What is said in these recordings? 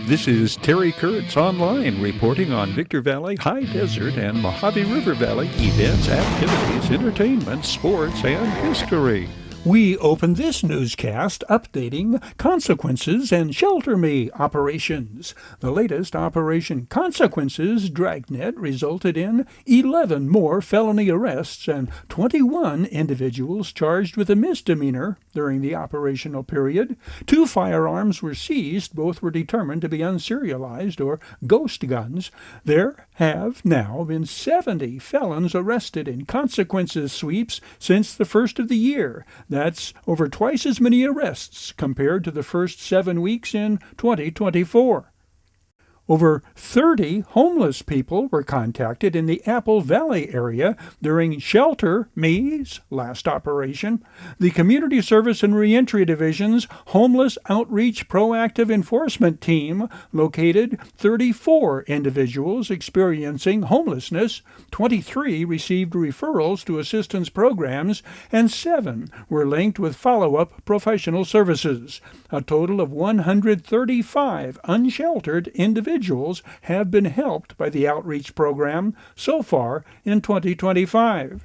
This is Terry Kurtz Online reporting on Victor Valley, High Desert, and Mojave River Valley events, activities, entertainment, sports, and history. We open this newscast updating Consequences and Shelter Me operations. The latest Operation Consequences dragnet resulted in 11 more felony arrests and 21 individuals charged with a misdemeanor during the operational period. 2 firearms were seized. Both were determined to be unserialized or ghost guns. There have now been 70 felons arrested in Consequences sweeps since the first of the year. That's over twice as many arrests compared to the first 7 weeks in 2024. Over 30 homeless people were contacted in the Apple Valley area during Shelter Me's last operation. The Community Service and Reentry Division's Homeless Outreach Proactive Enforcement Team located 34 individuals experiencing homelessness. 23 received referrals to assistance programs, and 7 were linked with follow-up professional services. A total of 135 unsheltered individuals have been helped by the outreach program so far in 2025.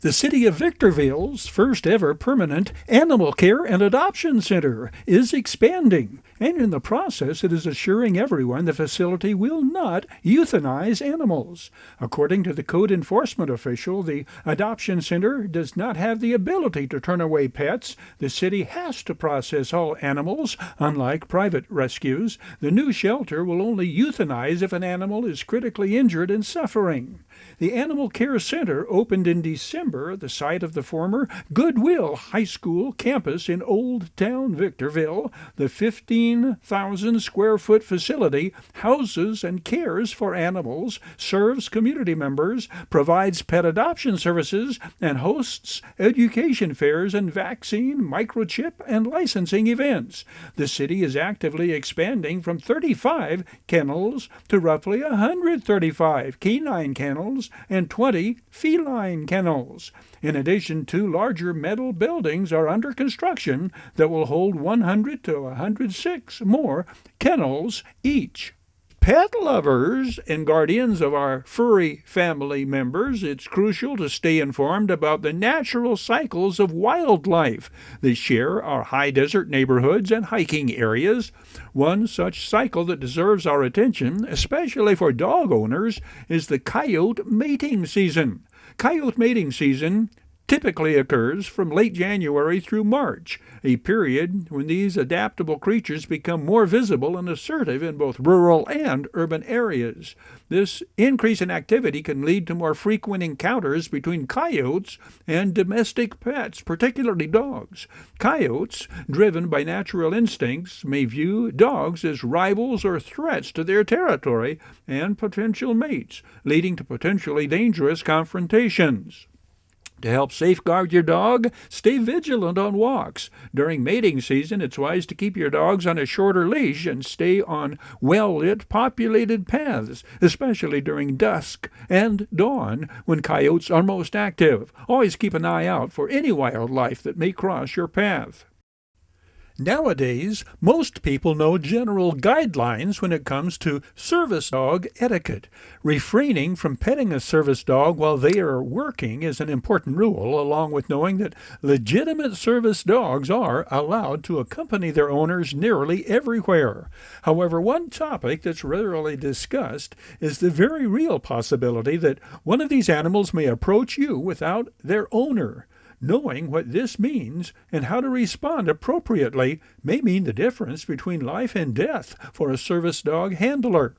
The City of Victorville's first ever permanent animal care and adoption center is expanding, and in the process it is assuring everyone the facility will not euthanize animals. According to the code enforcement official, the adoption center does not have the ability to turn away pets. The city has to process all animals, unlike private rescues. The new shelter will only euthanize if an animal is critically injured and suffering. The Animal Care Center opened in December at the site of the former Goodwill High School campus in Old Town Victorville. The 15,000-square-foot facility houses and cares for animals, serves community members, provides pet adoption services, and hosts education fairs and vaccine, microchip, and licensing events. The city is actively expanding from 35 kennels to roughly 135 canine kennels and 20 feline kennels. In addition, 2 larger metal buildings are under construction that will hold 100 to 106 more kennels each. Pet lovers and guardians of our furry family members, it's crucial to stay informed about the natural cycles of wildlife that share our high desert neighborhoods and hiking areas. One such cycle that deserves our attention, especially for dog owners, is the coyote mating season. Coyote mating season typically occurs from late January through March, a period when these adaptable creatures become more visible and assertive in both rural and urban areas. This increase in activity can lead to more frequent encounters between coyotes and domestic pets, particularly dogs. Coyotes, driven by natural instincts, may view dogs as rivals or threats to their territory and potential mates, leading to potentially dangerous confrontations. To help safeguard your dog, stay vigilant on walks. During mating season, it's wise to keep your dogs on a shorter leash and stay on well-lit, populated paths, especially during dusk and dawn when coyotes are most active. Always keep an eye out for any wildlife that may cross your path. Nowadays, most people know general guidelines when it comes to service dog etiquette. Refraining from petting a service dog while they are working is an important rule, along with knowing that legitimate service dogs are allowed to accompany their owners nearly everywhere. However, one topic that's rarely discussed is the very real possibility that one of these animals may approach you without their owner. Knowing what this means and how to respond appropriately may mean the difference between life and death for a service dog handler.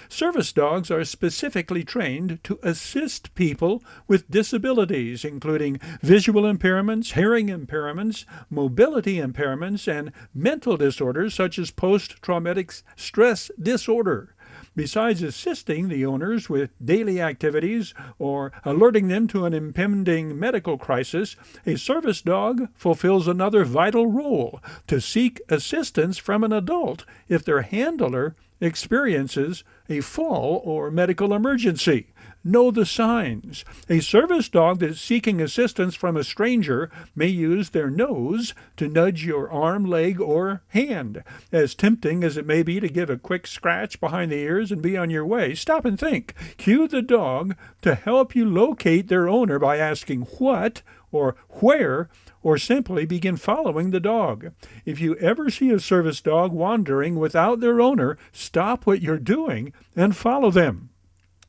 Service dogs are specifically trained to assist people with disabilities, including visual impairments, hearing impairments, mobility impairments, and mental disorders such as post-traumatic stress disorder. Besides assisting the owners with daily activities or alerting them to an impending medical crisis, a service dog fulfills another vital role: to seek assistance from an adult if their handler experiences a fall or medical emergency. Know the signs. A service dog that is seeking assistance from a stranger may use their nose to nudge your arm, leg, or hand. As tempting as it may be to give a quick scratch behind the ears and be on your way, stop and think. Cue the dog to help you locate their owner by asking what or where, or simply begin following the dog. If you ever see a service dog wandering without their owner, stop what you're doing and follow them.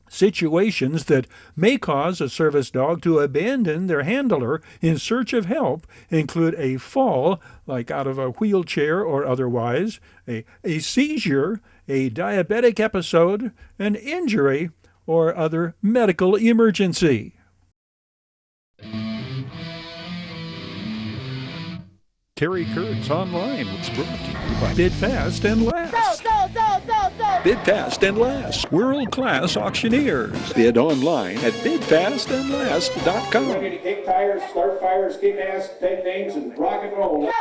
Situations that may cause a service dog to abandon their handler in search of help include a fall, like out of a wheelchair or otherwise, a seizure, a diabetic episode, an injury, or other medical emergency. Terry Kurtz Online was brought to you by Bid Fast and Last. Bid Fast and Last, world-class auctioneers. Bid online at bidfastandlast.com. Ready to kick tires, start fires, kick ass, take names, and rock and roll.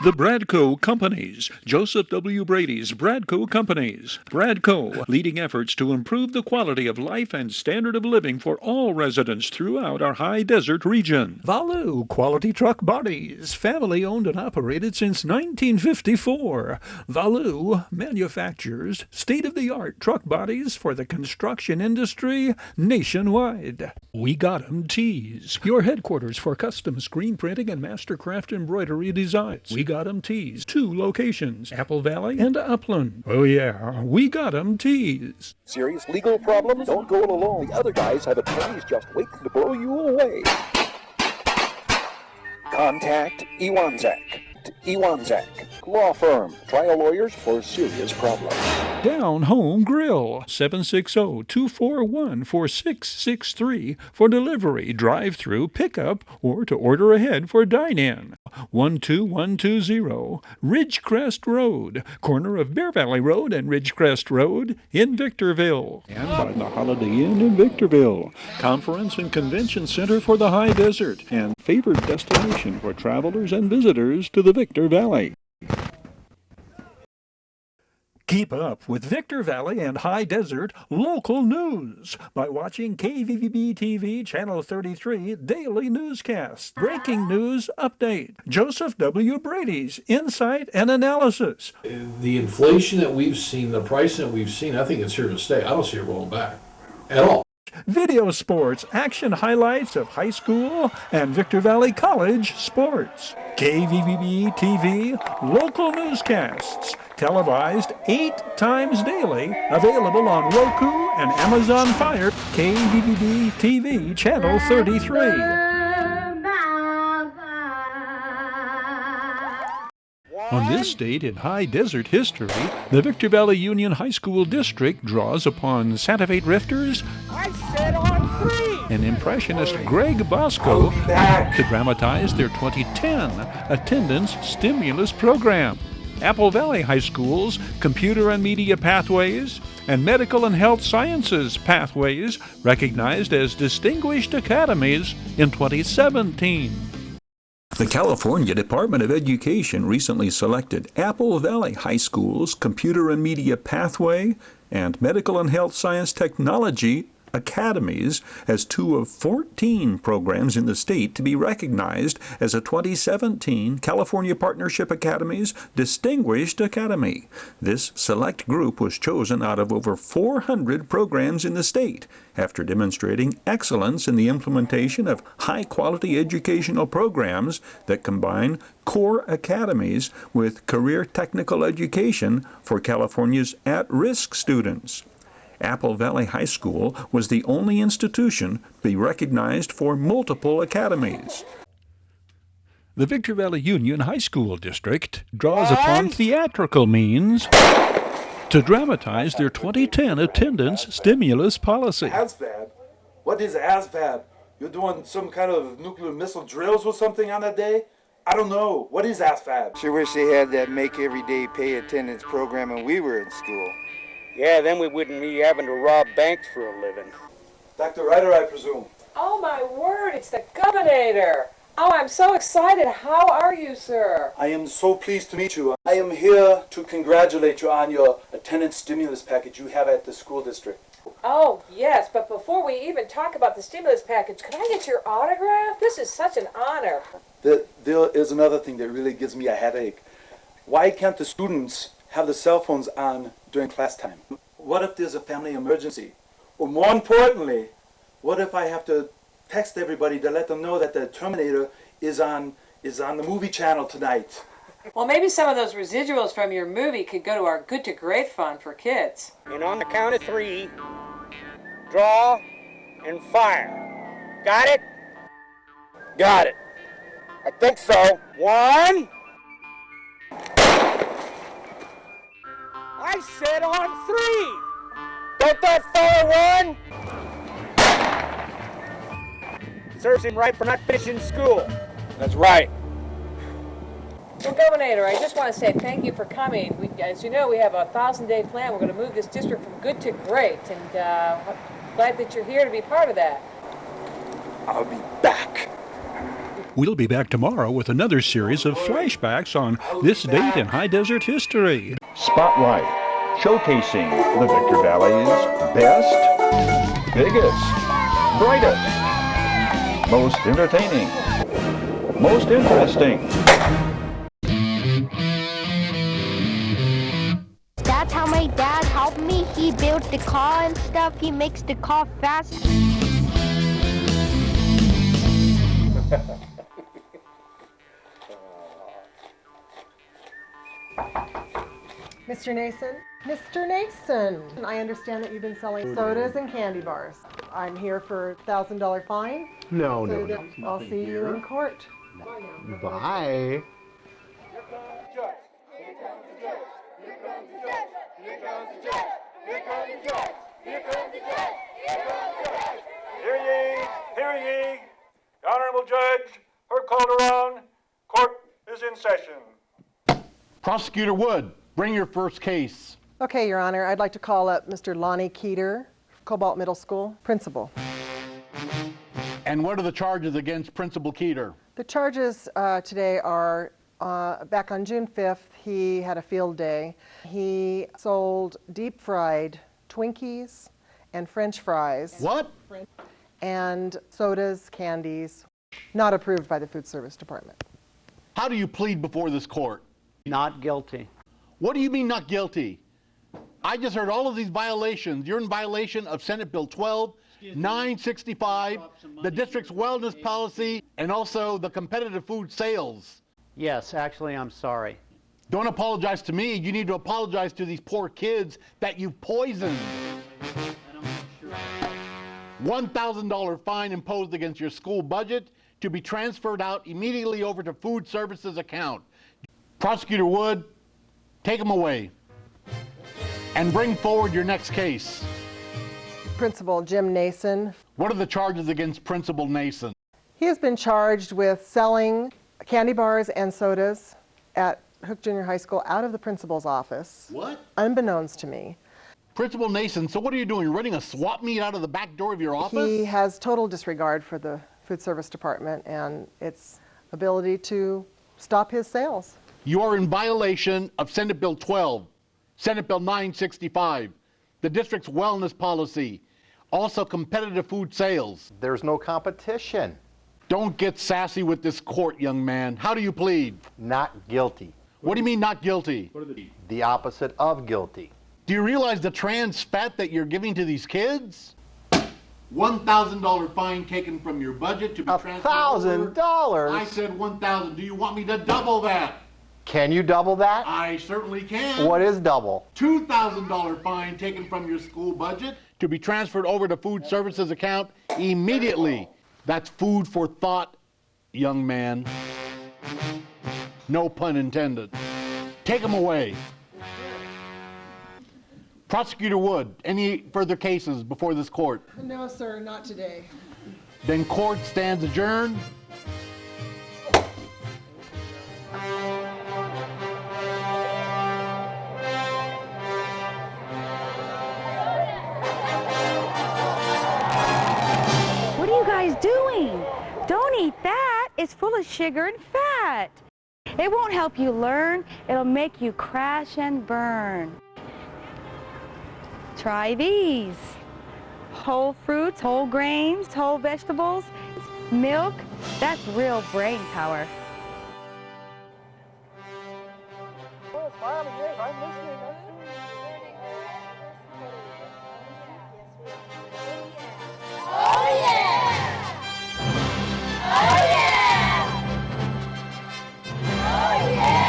The Bradco Companies, Joseph W. Brady's Bradco Companies. Bradco, leading efforts to improve the quality of life and standard of living for all residents throughout our high desert region. Valu Quality Truck Bodies, family owned and operated since 1954. Valu manufactures state-of-the-art truck bodies for the construction industry nationwide. We Got 'em Tees, your headquarters for custom screen printing and mastercraft embroidery designs. We Got 'em Tees, 2 locations, Apple Valley and Upland. Oh yeah, We Got 'em Tees. Serious legal problems? Don't go it alone. The other guys have attorneys just waiting to blow you away. Contact Iwanzak. Iwanzak, law firm, trial lawyers for serious problems. Down Home Grill, 760-241-4663 for delivery, drive-through, pickup, or to order ahead for dine-in. 12120 Ridgecrest Road, corner of Bear Valley Road and Ridgecrest Road in Victorville. And by the Holiday Inn in Victorville, conference and convention center for the high desert, and favored destination for travelers and visitors to the Victor Valley. Keep up with Victor Valley and High Desert local news by watching KVVB TV Channel 33 daily newscasts. Breaking news update. Joseph W. Brady's insight and analysis. The inflation that we've seen, the pricing that we've seen, I think it's here to stay. I don't see it rolling back at all. Video sports, action highlights of high school and Victor Valley College sports. KVVB TV local newscasts, televised 8 times daily, available on Roku and Amazon Fire. KVVB TV Channel 33. On this date in high desert history, the Victor Valley Union High School District draws upon Santa Fe drifters and impressionist Greg Bosco to dramatize their 2010 attendance stimulus program. Apple Valley High School's Computer and Media Pathways and Medical and Health Sciences Pathways recognized as Distinguished Academies in 2017. The California Department of Education recently selected Apple Valley High School's Computer and Media Pathway and Medical and Health Science Technology Academies as 2 of 14 programs in the state to be recognized as a 2017 California Partnership Academy's Distinguished Academy. This select group was chosen out of over 400 programs in the state after demonstrating excellence in the implementation of high-quality educational programs that combine core academies with career technical education for California's at-risk students. Apple Valley High School was the only institution to be recognized for multiple academies. The Victor Valley Union High School District draws upon theatrical means to dramatize their 2010 attendance stimulus policy. ASVAB? What is ASVAB? You're doing some kind of nuclear missile drills or something on that day? I don't know. What is ASVAB? Sure wish they had that make everyday pay attendance program when we were in school. Yeah, then we wouldn't be having to rob banks for a living. Dr. Ryder, I presume. Oh my word, it's the governor. Oh, I'm so excited. How are you, sir? I am so pleased to meet you. I am here to congratulate you on your attendance stimulus package you have at the school district. Oh, yes, but before we even talk about the stimulus package, could I get your autograph? This is such an honor. There is another thing that really gives me a headache. Why can't the students have the cell phones on during class time? What if there's a family emergency? Or more importantly, what if I have to text everybody to let them know that the Terminator is on the movie channel tonight? Well, maybe some of those residuals from your movie could go to our Good to Great fund for kids. And on the count of 3, draw and fire. Got it? Got it. I think so. 1. I said on 3. Don't that fella run? Serves him right for not finishing school. That's right. Well, Governor, I just want to say thank you for coming. As you know, we have a 1,000-day plan. We're going to move this district from good to great, and glad that you're here to be part of that. I'll be back. We'll be back tomorrow with another series of flashbacks on this date in high desert history. Spotlight, showcasing the Victor Valley's best, biggest, brightest, most entertaining, most interesting. That's how my dad helped me. He built the car and stuff. He makes the car fast. Mr. Nason? Mr. Nason, I understand that you've been selling sodas and candy bars. I'm here for $1,000 fine. No. I'll see you in court. Bye. Hear ye, hear ye. The Honorable Judge, her called around. Court is in session. Prosecutor Wood, bring your first case. Okay, Your Honor, I'd like to call up Mr. Lonnie Keeter, Cobalt Middle School, principal. And what are the charges against Principal Keeter? The charges today are back on June 5th, he had a field day. He sold deep-fried Twinkies and French fries. What? And sodas, candies, not approved by the Food Service Department. How do you plead before this court? Not guilty. What do you mean not guilty? I just heard all of these violations. You're in violation of Senate Bill 12-965, the district's wellness policy, and also the competitive food sales. Yes, actually, I'm sorry. Don't apologize to me. You need to apologize to these poor kids that you poisoned. $1,000 fine imposed against your school budget to be transferred out immediately over to food services account. Prosecutor Wood, take him away and bring forward your next case. Principal Jim Nason. What are the charges against Principal Nason? He has been charged with selling candy bars and sodas at Hook Junior High School out of the principal's office. What? Unbeknownst to me. Principal Nason, so what are you doing? You're running a swap meet out of the back door of your office? He has total disregard for the Food Service Department and its ability to stop his sales. You are in violation of Senate Bill 12, Senate Bill 965, the district's wellness policy, also competitive food sales. There's no competition. Don't get sassy with this court, young man. How do you plead? Not guilty. What do you mean not guilty? The opposite of guilty. Do you realize the trans fat that you're giving to these kids? $1,000 fine taken from your budget to be transferred over. $1,000? I said $1,000. Do you want me to double that? Can you double that? I certainly can. What is double? $2,000 fine taken from your school budget to be transferred over to food services account immediately. That's food for thought, young man. No pun intended. Take them away. Prosecutor Wood, any further cases before this court? No, sir, not today. Then court stands adjourned. What are you guys doing? Don't eat that. It's full of sugar and fat. It won't help you learn. It'll make you crash and burn. Try these. Whole fruits, whole grains, whole vegetables, milk. That's real brain power. I'm listening. Oh yeah! Oh yeah! Oh yeah!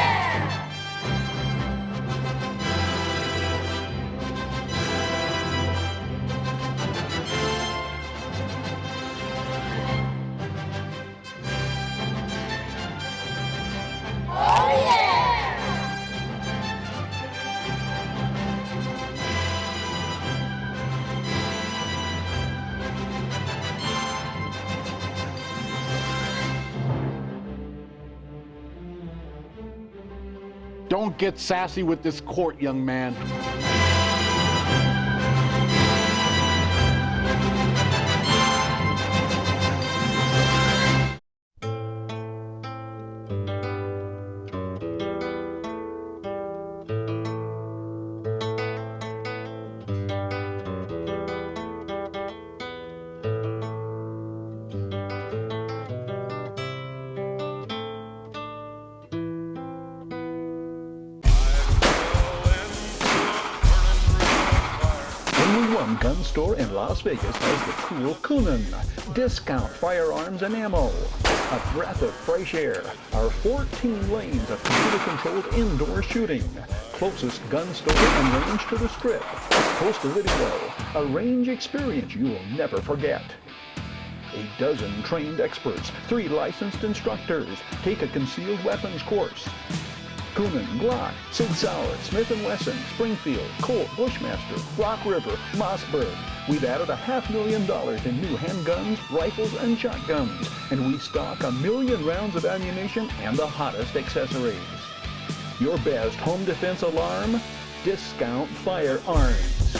Oh yeah! Don't get sassy with this court, young man. One gun store in Las Vegas has the cool Kunin. Discount firearms and ammo. A breath of fresh air. Our 14 lanes of computer-controlled indoor shooting. Closest gun store and range to the Strip. Post a video. A range experience you will never forget. A dozen trained experts. 3 licensed instructors. Take a concealed weapons course. Kunin, Glock, Sig Sauer, Smith & Wesson, Springfield, Colt, Bushmaster, Rock River, Mossberg. We've added $500,000 in new handguns, rifles, and shotguns. And we stock 1 million rounds of ammunition and the hottest accessories. Your best home defense alarm? Discount Firearms.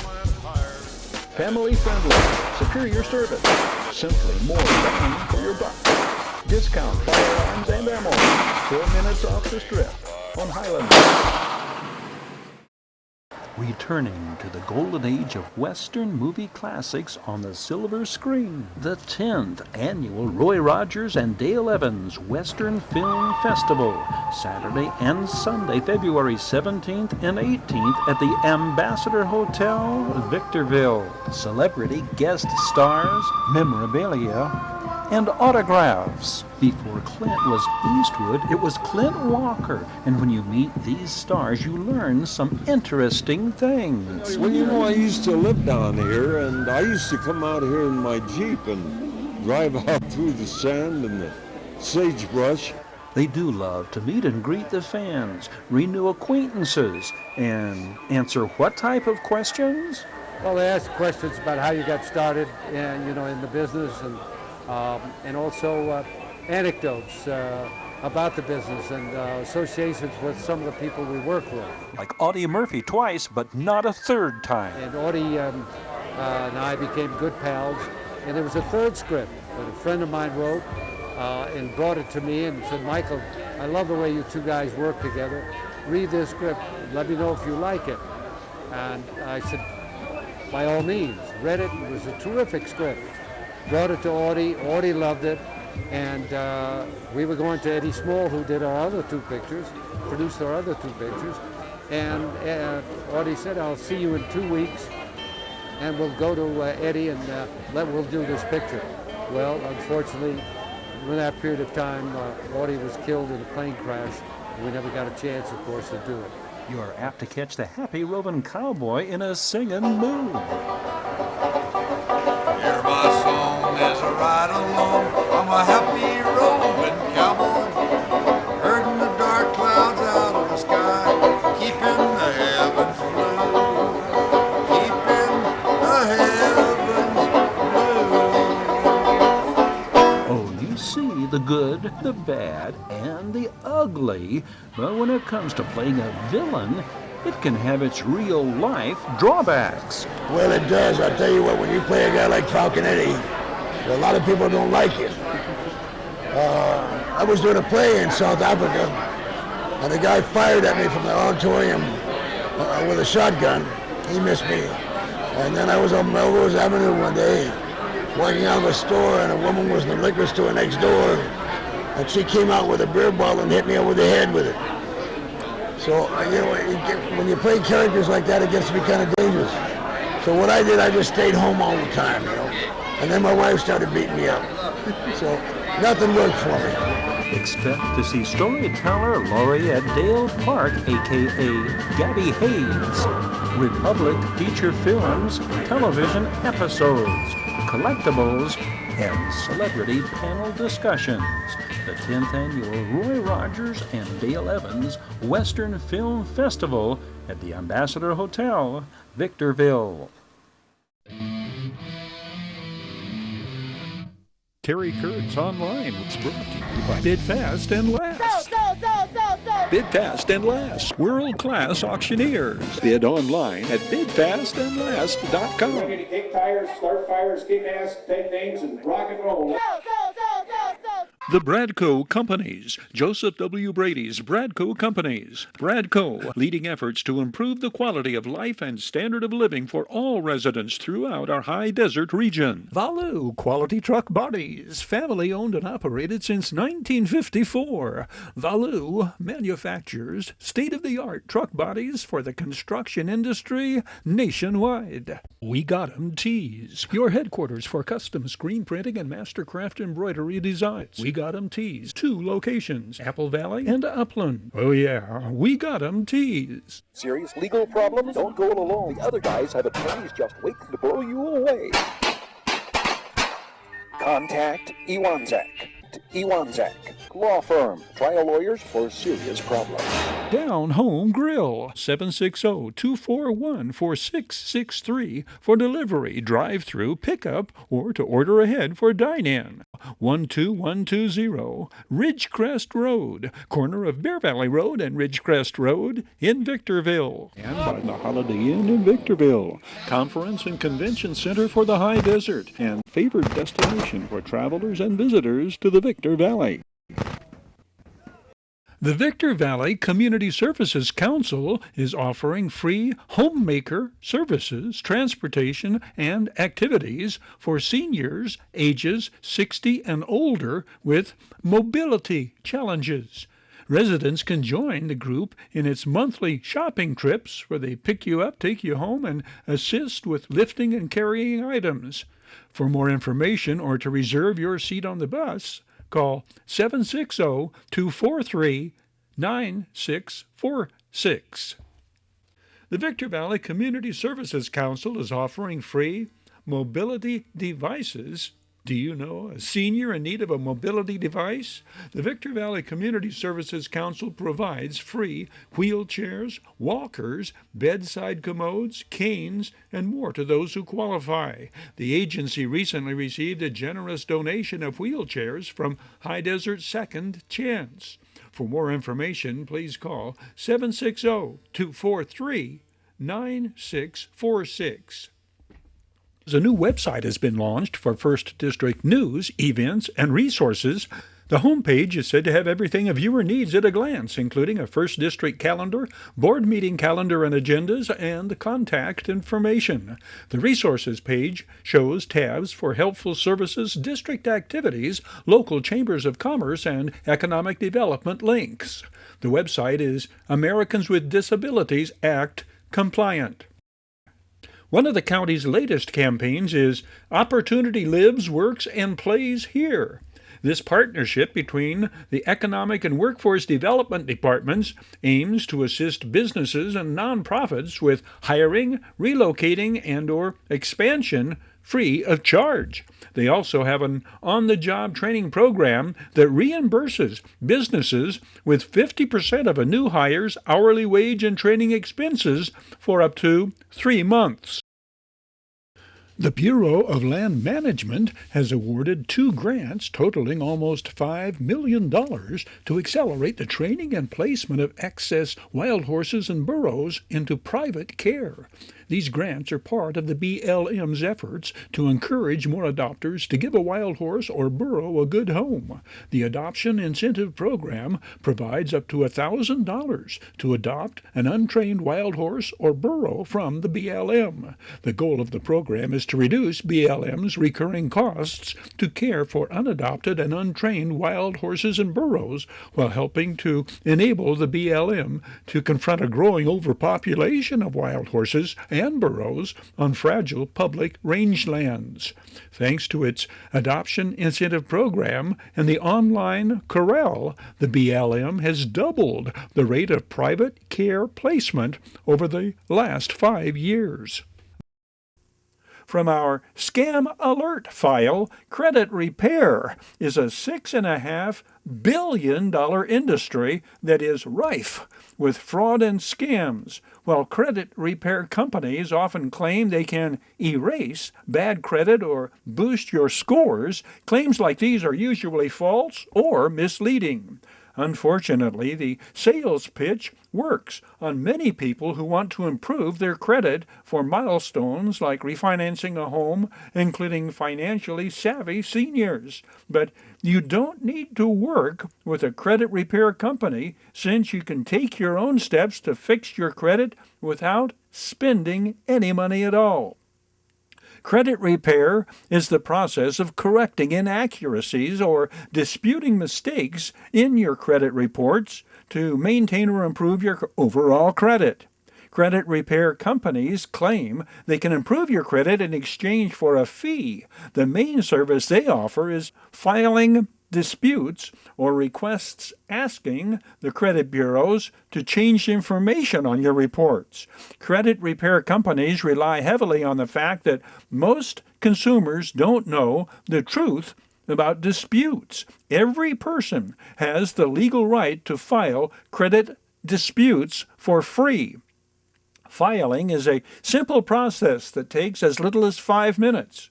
Family friendly, superior service. Simply more bang for your buck. Discount Firearms and ammo. 4 minutes off the Strip. On Highland. Returning to the golden age of Western movie classics on the silver screen, the 10th Annual Roy Rogers and Dale Evans Western Film Festival, Saturday and Sunday, February 17th and 18th at the Ambassador Hotel, Victorville. Celebrity guest stars, memorabilia, and autographs. Before Clint was Eastwood, it was Clint Walker. And when you meet these stars, you learn some interesting things. Well, you know, I used to live down here, and I used to come out here in my Jeep and drive out through the sand and the sagebrush. They do love to meet and greet the fans, renew acquaintances, and answer what type of questions? Well, they ask questions about how you got started, and in the business, and also anecdotes about the business and associations with some of the people we work with. Like Audie Murphy twice, but not a third time. And Audie and I became good pals. And there was a third script that a friend of mine wrote and brought it to me and said, Michael, I love the way you two guys work together. Read this script. Let me know if you like it. And I said, by all means. Read it. It was a terrific script. Brought it to Audie. Audie loved it. And we were going to Eddie Small, who did our other 2 pictures, produced our other 2 pictures. And Audie said, I'll see you in 2 weeks, and we'll go to Eddie and we'll do this picture. Well, unfortunately, in that period of time, Audie was killed in a plane crash. We never got a chance, of course, to do it. You are apt to catch the happy roving cowboy in a singing mood. Hear my song as I ride along. I'm a happy roving cowboy, herding the dark clouds out of the sky, keeping the heavens blue, keeping the heavens blue. Oh, you see the good, the bad, and the ugly, but when it comes to playing a villain, it can have its real-life drawbacks. Well, it does. I'll tell you what, when you play a guy like Falcon Eddie, a lot of people don't like you. I was doing a play in South Africa, and a guy fired at me from the auditorium with a shotgun. He missed me. And then I was on Melrose Avenue one day, walking out of a store, and a woman was in the liquor store next door, and she came out with a beer bottle and hit me over the head with it. So, when you play characters like that, it gets to be kind of dangerous. So what I did, I just stayed home all the time, And then my wife started beating me up. So nothing worked for me. Expect to see storyteller Laureate Dale Park, a.k.a. Gabby Hayes. Republic feature films, television episodes, collectibles, and celebrity panel discussions. The 10th Annual Roy Rogers and Dale Evans Western Film Festival at the Ambassador Hotel, Victorville. Terry Kurtz Online was brought to you by Bid Fast and Last. Bid Fast and Last, world-class auctioneers. Bid online at bidfastandlast.com. Ready to kick tires, start fires, kick ass, take names, and rock and roll. The Bradco Companies, Joseph W. Brady's Bradco Companies. Bradco, leading efforts to improve the quality of life and standard of living for all residents throughout our high desert region. Valu Quality Truck Bodies, family owned and operated since 1954. Valu manufactures state-of-the-art truck bodies for the construction industry nationwide. We Got 'em Tees, your headquarters for custom screen printing and mastercraft embroidery designs. We Got 'em Tees, 2 locations, Apple Valley and Upland. Oh yeah, We Got 'em Tees. Serious legal problems? Don't go alone. The other guys have attorneys just waiting to blow you away. Contact Iwanzak. Iwanzak, law firm, trial lawyers for serious problems. Down Home Grill, 760-241-4663 for delivery, drive-through, pickup, or to order ahead for dine-in. 12120 Ridgecrest Road, corner of Bear Valley Road and Ridgecrest Road in Victorville. And by the Holiday Inn in Victorville, conference and convention center for the high desert, and favored destination for travelers and visitors to the Victor Valley. The Victor Valley Community Services Council is offering free homemaker services, transportation, and activities for seniors ages 60 and older with mobility challenges. Residents can join the group in its monthly shopping trips where they pick you up, take you home, and assist with lifting and carrying items. For more information or to reserve your seat on the bus, call 760-243-9646. The Victor Valley Community Services Council is offering free mobility devices. Do you know a senior in need of a mobility device? The Victor Valley Community Services Council provides free wheelchairs, walkers, bedside commodes, canes, and more to those who qualify. The agency recently received a generous donation of wheelchairs from High Desert Second Chance. For more information, please call 760-243-9646. A new website has been launched for First District news, events, and resources. The homepage is said to have everything a viewer needs at a glance, including a First District calendar, board meeting calendar and agendas, and contact information. The resources page shows tabs for helpful services, district activities, local chambers of commerce, and economic development links. The website is Americans with Disabilities Act compliant. One of the county's latest campaigns is Opportunity Lives, Works, and Plays Here. This partnership between the Economic and Workforce Development Departments aims to assist businesses and nonprofits with hiring, relocating, and/or expansion free of charge. They also have an on-the-job training program that reimburses businesses with 50% of a new hire's hourly wage and training expenses for up to 3 months. The Bureau of Land Management has awarded 2 grants totaling almost $5 million to accelerate the training and placement of excess wild horses and burros into private care. These grants are part of the BLM's efforts to encourage more adopters to give a wild horse or burro a good home. The Adoption Incentive Program provides up to $1,000 to adopt an untrained wild horse or burro from the BLM. The goal of the program is to reduce BLM's recurring costs to care for unadopted and untrained wild horses and burros, while helping to enable the BLM to confront a growing overpopulation of wild horses and burros on fragile public rangelands. Thanks to its Adoption Incentive Program and the online corral, the BLM has doubled the rate of private care placement over the last 5 years. From our Scam Alert file, credit repair is a $6.5 billion industry that is rife with fraud and scams. While credit repair companies often claim they can erase bad credit or boost your scores, claims like these are usually false or misleading. Unfortunately, the sales pitch works on many people who want to improve their credit for milestones like refinancing a home, including financially savvy seniors. But you don't need to work with a credit repair company, since you can take your own steps to fix your credit without spending any money at all. Credit repair is the process of correcting inaccuracies or disputing mistakes in your credit reports to maintain or improve your overall credit. Credit repair companies claim they can improve your credit in exchange for a fee. The main service they offer is filing disputes or requests asking the credit bureaus to change information on your reports. Credit repair companies rely heavily on the fact that most consumers don't know the truth about disputes. Every person has the legal right to file credit disputes for free. Filing is a simple process that takes as little as 5 minutes.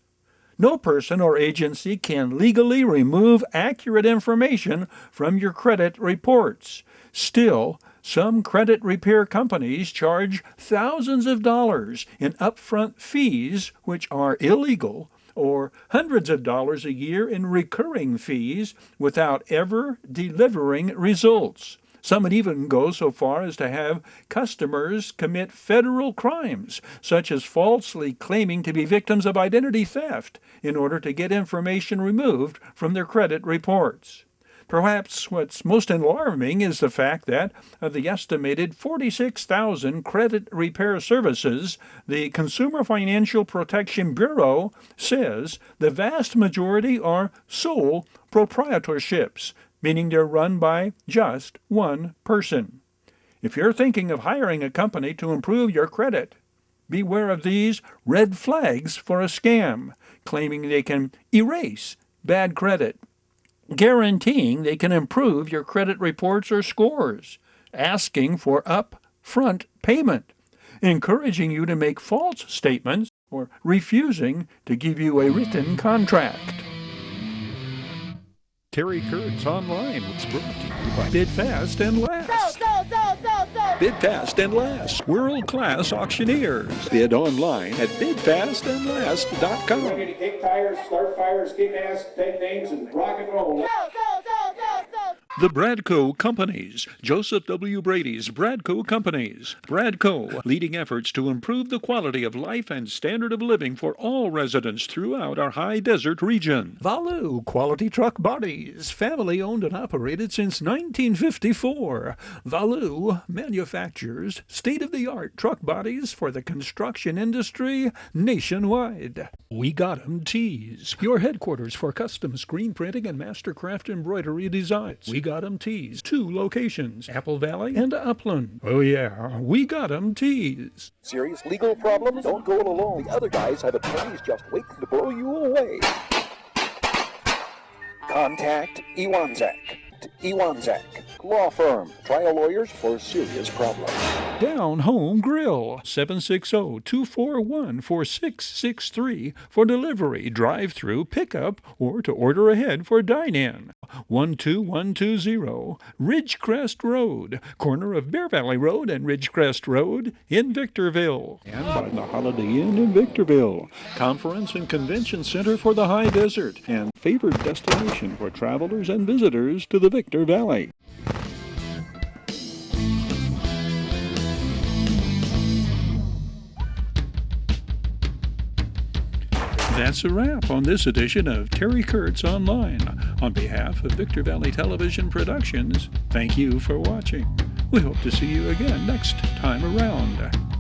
No person or agency can legally remove accurate information from your credit reports. Still, some credit repair companies charge thousands of dollars in upfront fees, which are illegal, or hundreds of dollars a year in recurring fees without ever delivering results. Some would even go so far as to have customers commit federal crimes, such as falsely claiming to be victims of identity theft in order to get information removed from their credit reports. Perhaps what's most alarming is the fact that of the estimated 46,000 credit repair services the Consumer Financial Protection Bureau says the vast majority are sole proprietorships, meaning they're run by just one person. If you're thinking of hiring a company to improve your credit, beware of these red flags for a scam, claiming they can erase bad credit, guaranteeing they can improve your credit reports or scores, asking for upfront payment, encouraging you to make false statements, or refusing to give you a written contract. Terry Kurtz Online was brought to you by Bid Fast and Last. Bid Fast and Last, world-class auctioneers. Bid online at bidfastandlast.com. Ready to kick tires, start fires, kick ass, take names, and rock and roll. The Bradco Companies, Joseph W. Brady's Bradco Companies. Bradco, leading efforts to improve the quality of life and standard of living for all residents throughout our high desert region. Valu Quality Truck Bodies, family owned and operated since 1954. Valu manufactures state-of-the-art truck bodies for the construction industry nationwide. We Got 'em Tees, your headquarters for custom screen printing and mastercraft embroidery designs. We Got 'em Tees, 2 locations, Apple Valley and Upland. Oh yeah, We Got 'em Tees. Serious legal problems? Don't go alone. The other guys have attorneys just waiting to blow you away. Contact Iwanzak. Iwanzak, law firm, trial lawyers for serious problems. Down Home Grill, 760-241-4663 for delivery, drive-through, pickup, or to order ahead for dine-in. 12120 Ridgecrest Road, corner of Bear Valley Road and Ridgecrest Road in Victorville. And by the Holiday Inn in Victorville, Conference and Convention Center for the High Desert, and favored destination for travelers and visitors to the Victor Valley. That's a wrap on this edition of Terry Kurtz Online. On behalf of Victor Valley Television Productions, thank you for watching. We hope to see you again next time around.